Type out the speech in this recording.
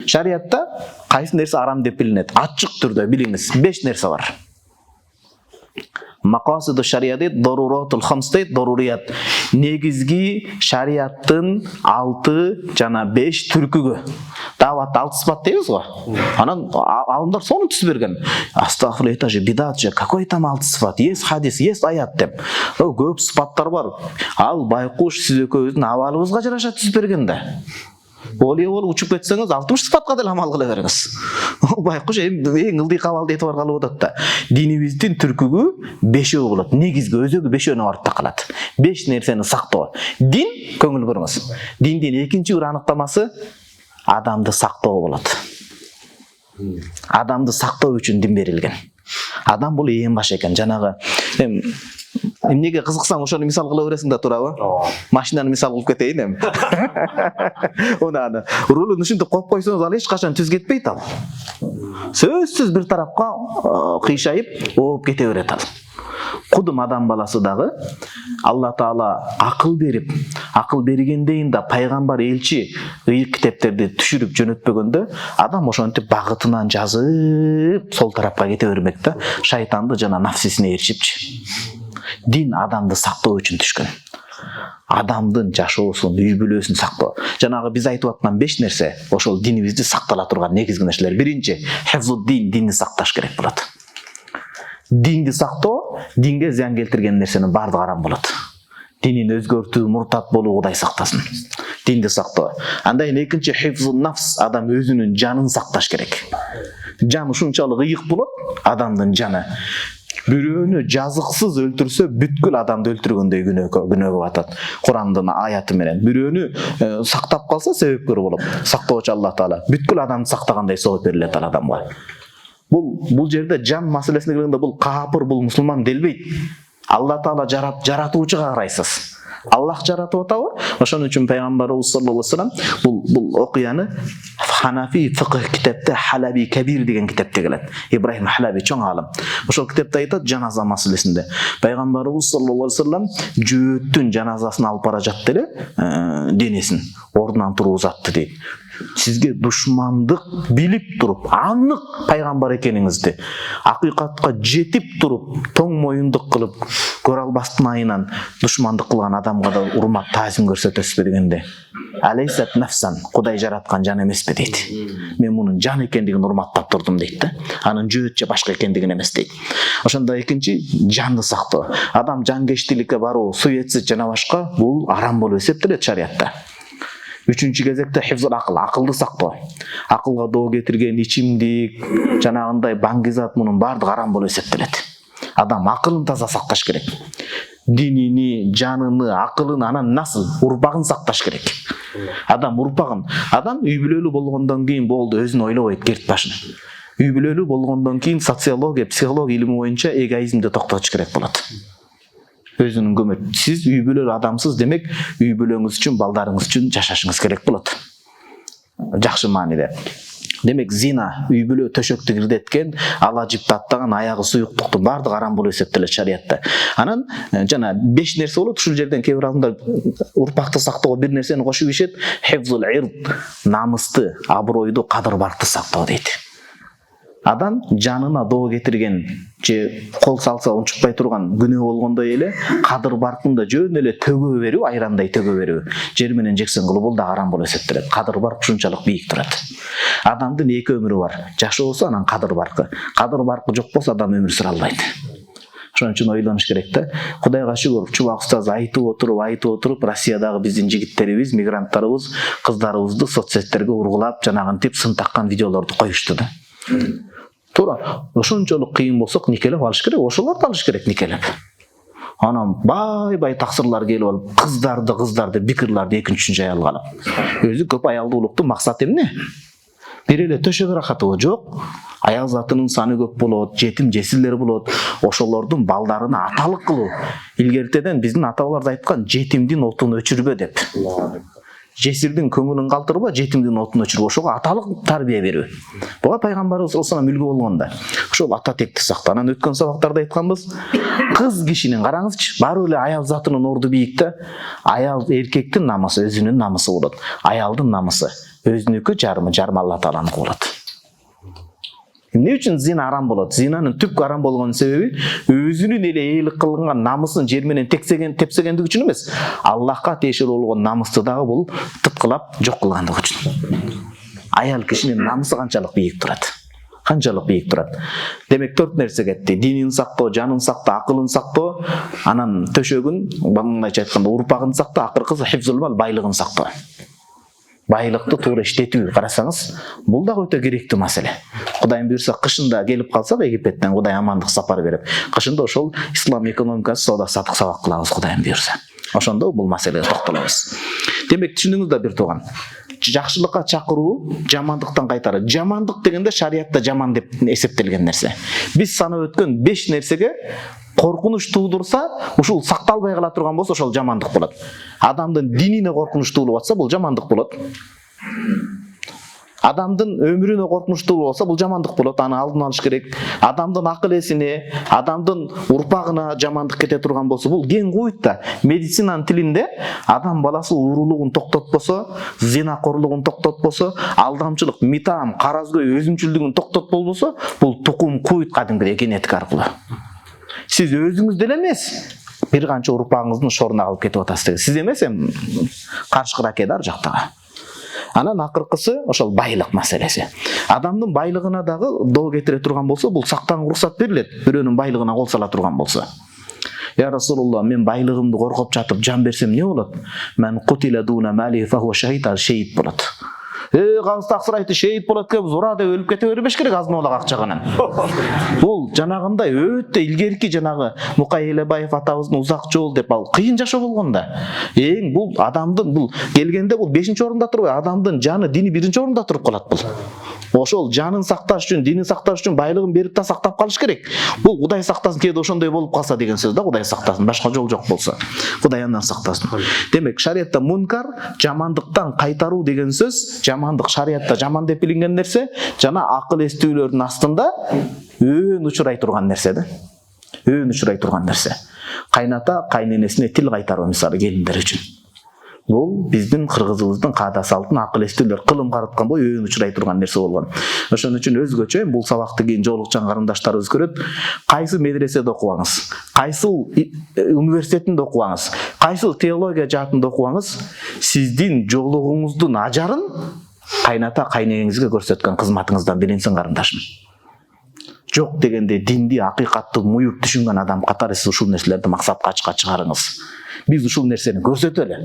Шариатта кайсы нерсе арам деп билинет? Ачык түрдө билиңиз. 5 нерсе бар. Мақасиду шариа дейт, даруратул хамс дейт, дарурият. Негизги шариаттын 6 жана 5 түркүгү. Дават 6 сыпат дейбиз го. Анан алымдар сону түзүп берген. Астагфирулла, это же бидат же, какой там 6 сыпат? Есть хадис, есть аят деп. Көп сыпаттар бар. Ал байкуш сиз экөөбүздүн абалыбызга жараша түзүп берген да. Ол учуп кетсеңиз 60 сыпатка деле амал кыла бериңиз. Байкуш эң ылдый кабалды этип аркалуу болот да. Динибиздин түркүгү 5өө болот. Негизги өзөгү 5өөнө барып такалат. 5 нерсени сактоо. Дин, көңүл буруңуз. Диндин экинчи бир аныктамасы адамды сактоо болот. Адамды сактоо үчүн дин берилген. Адам бул эң баш экен. Жанагы эмнеге кызыксаң ошону мисал кыла бересиң да туурабы? Машинаны мисал кылып кетейин эми. Онаны рулун ушинтип коюп койсоңуз ал эч качан түз кетпейт ал. Сөзсүз бир тарапка кыйшайып, ооп кете берет ал. Кудум адам баласы дагы Алла Таала акыл берип, акыл бергендейин да пайгамбар, элчи, ыйык китептерди түшүрүп жөнөтпөгөндө, адам ошентип багытынан жазып, сол тарапка кете бермек да, шайтанды жана нафсисине ээрчипчи. Дин адамды сактоо үчүн түшкөн. Адамдын жашоосун, үй бүлөсүн сактоо. Жанагы биз айтып аткан 5 нерсе, ошол динибизди сактала турган негизги нерселер. Биринчи, хифзуд-дин, динди сакташ керек болот. Динди сактоо, динге зыян келтирген нерсенин бардыгы арам болот. Динин өзгөртүү, муртат болуу Кудай сактасын. Динди сактоо. Андан кийин экинчи, хифзун нафс, адам өзүнүн жанын сакташ керек. Жан ушунчалык ыйык болот, адамдын жаны. Бирөөнү жазыксыз өлтүрсө, бүткүл адамды өлтүргөндөй күнөөгө батат. Курандын аяты менен. Бирөөнү сактап калса себепкөр болот. Сактоочу Алла Таала бүткүл адамды сактагандай сооп берилет ал адамга. Бул жерде жан маселесине келгенде бул капыр, бул мусулман делбейт. Алла Таала жаратуучуга карайсыз. Аллах жаратып атабы? Ошон үчүн пайгамбарыбыз саллаллаху алейхи вассалам бул окуяны Ханафи фикх китепте Халаби Кабир деген китепте келет. Ибрахим Халаби чоң алым. Ошол китепте айтат жаназа маселесинде. Пайгамбарыбыз саллаллаху алейхи вассалам жөөттүн жаназасын алып бара жатты эле, денесин ордунан тургузатты дейт. Сизге душмандык билип туруп, анык пайгамбар экениңизди, акыйкатка жетип туруп, тоң моюндук кылып, көрө албастын айынан душмандык кылган адамга да урмат, таазим көрсөтөсүз дегенде. Алейсат нафсан, Кудай жараткан жан эмеспи дейт. Мен мунун жан экендигин урматтап турдум дейт да. Анын жөөт же башка экендигин эмес дейт. Ошондо экинчи, жанды сактоо. Адам жанкечтиликке баруу, суицид жана башка бул арам болуп эсептелет шариатта. Үчүнчү кезекте хифзул акыл, акылды сактоо. Акылга доо кетирген ичимдик, жанагындай баңгизат, мунун бардыгы арам болуп эсептелет. Адам акылын таза сакташ керек. Динини, жаныны, акылын, анан насыл, урпагын сакташ керек. Адам урпагын, адам үй бүлөлүү болгондон кийин болду, өзүн ойлобойт керт башын. Үй бүлөлүү болгондон кийин социология, психология илими боюнча эгоизмди токтотуш керек болот. Өзүнүн көмөт. Сиз үй бүлөлүү адамсыз, демек үй бүлөңүз үчүн, балдарыңыз үчүн жашашыңыз керек болот. Жакшы мааниде. Демек зина, үй бүлө төшөктү кирдеткен, ала жипти аттаган, аягы суюктуктун бардыгы арам болуп эсептелет шариатта. Анан жана 5 нерсе болот. Ушул жерден кээ бир адамдар урпакты сактоого бир нерсени кошуп ишет. Хифзул ирд, намысты, абройду, кадыр-баркты сактоо дейт. Адам жанына доо кетирген же кол салса унчукпай турган күнөө болгондой эле кадыр-баркын да жөн эле төгө берүү, айрандай төгө берүү, жер менен жексен кылуу бул да арам болуп эсептелет. Кадыр-барк ушунчалык бийик турат. Адамдын 2 өмүрү бар. Жашоосу, анан кадыр-баркы. Кадыр-баркы жок болсо адам өмүр сүрө албайт. Ошон үчүн ойлонуш керек да. Кудайга шүгүр, Чубак устаз айтып отуруп, Россиядагы биздин жигиттерибиз, мигранттарыбыз, кыздарыбызды соцсеттерге ургулап, жанагынтип сын таккан видеолорду коюшту да. Туура, ошончолук кыйын болсок никелеп алыш керек, ошолорду алыш керек никелеп. Анан бай таксырлар келип алып, кыздарды, бикырларды экинчи ай алган. Өзү көп аялдуулуктун максаты эмне? Бир эле төшөк рахаты жок. Аял затынын саны көп болот, жетим жесирлер болот. Ошолордун балдарына аталык кылуу. Илгертеден биздин ата-бабалар айткан, жетимдин отун өчүрбө деп. жесирдин көңүлүн калтырба, жетимдин отун өчүрбө. Ошого аталык тарбия берүү. Буга пайгамбарыбыз саллаллаху алейхи үлгү болгон да. Ошол ата текти сактоо. Анан өткөн сабактарда айтканбыз, кыз кишинин караңызчы, баары эле аял затынын орду бийик да. Аял эркектин намысы өзүнүн намысы болот. Аялдын намысы өзүнүкү, жарымы Алла Тааланыкы болот. Эмне үчүн зина арам болот? Зинанын түпкү арам болгон себеби өзүнүн эле эйлик кылган намысын жер менен тепсегендиги үчүн эмес, Аллахка тиешелүү болгон намысты дагы бул тыткылап жок кылгандыгы үчүн. Аял кишинин намысы канчалык бийик турат? Канчалык бийик турат? Демек 4 нерсе кетти. Динин сактоо, жанын сактоо, акылын сактоо, анан төшөгүн, баңдайча айтканда урпагын сактоо, акыркысы хифзул мал, байлыгын сактоо. Байлыкты туура иштетүү, карасаңыз, бул дагы өтө керектүү маселе. Кудайым буйрса, кышында келип калсак Египеттен, Кудай амандык сапар берип, кышында ошол ислам экономикасы, соода сатык сабак кылабыз, Кудайым буйрса. Ошондо бул маселеге токтолобуз. Демек түшүнүңүз да бир тууган. Жакшылыкка чакыруу, жамандыктан кайтаруу. Жамандык дегенде шариятта жаман деп эсептелген нерсе. Биз санап өткөн 5 нерсеге коркунуч туудурса, ушул сакталбай кала турган болсо, ошол жамандык болот. Адамдын динине коркунуч туулуп атса, бул жамандык болот. Адамдын өмүрүнө коркунуч туулуп атса, бул жамандык болот. Аны алдын алыш керек. Адамдын акыл эсине, адамдын урпагына жамандык кете турган болсо, бул кең куйт да. Медицинанын тилинде адам баласы уурулугун токтотпосо, зинакорлугун токтотпосо, алдамчылык, митам, каразгөй, өзүмчүлдүгүн токтотпосо, бул тукум куйт кадимгидей генетика аркылуу. Сиз өзүңүз деле эмес, бир канча урпагыңыздын шоруна калып кетип атасыз. Сиз эмес, каршы ракеда ар жактагы. Анан акыркысы ошол байлык маселеси. Адамдын байлыгына дагы доо кетире турган болсо, бул сактан уруксат берилет. Бирөөнүн байлыгына кол сала турган болсо. Я Расулулла, мен байлыгымды коргоп жатып жан берсем не болот? Мен кутила дуна мали фа хуа шахид болот. Каңыз тақсырайты шейит болот деп зура деп өлүп кете бербеш керек азмолак акчаганан. Бул жанагындай өтө илгерки жанагы Мукай Элебаев атабыздын узак жол деп ал кыйын жашоо болгон да. Эң бул адамдын бул келгенде бул 5-орунда турбай, адамдын жаны, дини 1-орунда туруп калат бул. Ошол жанын сакташ үчүн, динин сакташ үчүн байлыгын берип та сактап калыш керек. Бул Кудай сактасын, кээде ошондой болуп калса деген сөз да, Кудай сактасын, башка жол жок болсо. Кудай андан сактасын. Демек шариятта мункар, жамандыктан кайтаруу деген сөз, жамандык шариятта жаман деп билинген нерсе, жана акыл эстүүлөрдүн астында өөн учурай турган нерсе да. Өөн учурай турган нерсе. Кайната кайненесине тил кайтаруу мисалы келиндер үчүн. Бул биздин кыргызыбыздын каада салтын акыл эстүүлөр кылым карыткан бой өөн учурай турган нерсе болгон. Ошон үчүн өзгөчө бул сабакты кийин жоолукчан карындаштарыбыз көрөт. Кайсы медреседе окубаңыз, кайсы университетинде окубаңыз, кайсы теология жаатында окубаңыз, сиздин жоолугуңуздун ажарын кайната кайнеңизге көрсөткөн кызматыңыздан билинсин карындашым. Жок дегенде динди, акыйкатты муюк түшүнгөн адам катары сиз ушул нерселерди максатка чыгарыңыз. Биз ушул нерсени көрсөтөлү.